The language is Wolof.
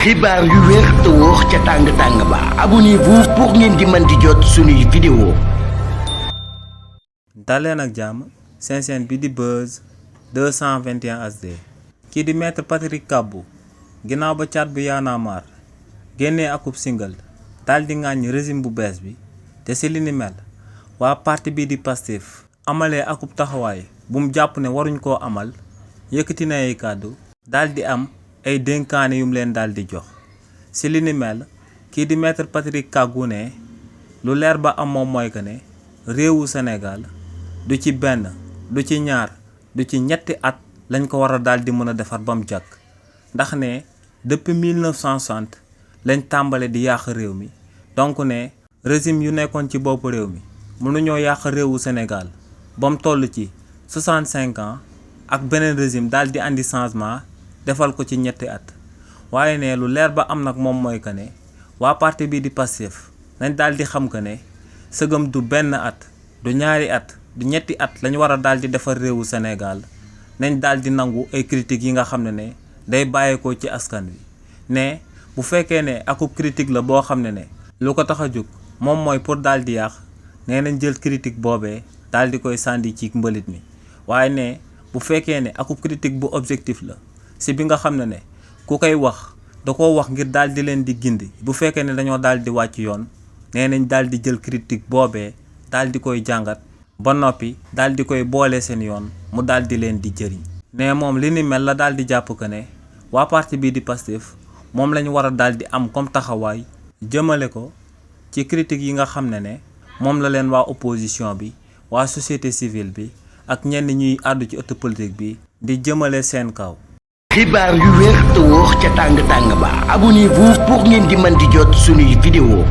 xibaar yu wér te wóor ca tàng ba abonnez-vous pour ngeen di mën di jot suñuy vidéo. daleen ak jàmm seen chaîne bi di Buzz 221 HD. kii di maître Patrick Kabou ginnaaw ba caat bu Y'en a marre génnee akub single daal di ŋàññ régime bu bees bi te si li ni mel waa parti bii di Pastef amalee akub taxawaay bu mu jàpp ne waruñ koo amal yëkkati na ay kàddu daal di am ay dénkaane yum leen daal di jox si li ni mel kii di maître Patrick Kabou ne lu leer ba am moom mooy que ne réewu Sénégal du ci benn du ci ñaar du ci ñetti at lañ ko war a daal di mën a defar ba mu jàkk ndax ne depuis 1960 lañ tàmbale di yàq réew mi donc ne régime yu nekkoon ci bopp réew mi mënuñoo yàq réewu Sénégal ba mu toll ci 65 ans ak beneen régime daal di andi changement defal ko ci ñetti at waaye ne lu leer ba am nag moom mooy que ne waa parti bii di Pastef nañ daal di xam que ne sëgëm du benn at du ñaari at du ñetti at lañ war a daal di defar réewu Sénégal nañ daal di nangu ay critiques yi nga xam ne day bàyyeekoo ci askan wi ne bu fekkee ne akub critique la boo xam ne lu ko tax a jóg moom mooy pour daal di yàq nee nañ jël critique boobee daal di koy sànni ci mbalit mi waaye ne bu fekkee ne akub critique bu objectif la si bi nga xam ne ku koy wax da koo wax ngir daal di leen di gindi bu fekkee ne dañoo daal di wàcc yoon nee nañ daal di jël critique boobee daal di koy jàngat ba noppi daal di koy boole seen yoon mu daal di leen di jëriñ. ne moom li ni mel la daal di jàpp que ne waa parti bii di Pastef moom lañu war a daal di am comme taxawaay jëmale ko ci critique yi nga xam ne moom la leen waa opposition bi waa société civile bi ak ñenn ñuy àddu ci ëtt politique bi di jëmale seen kaw. xibaar yu wér te wóor ca tàng ba abonnez-vous pour ngeen di mën di jot suñuy vidéo.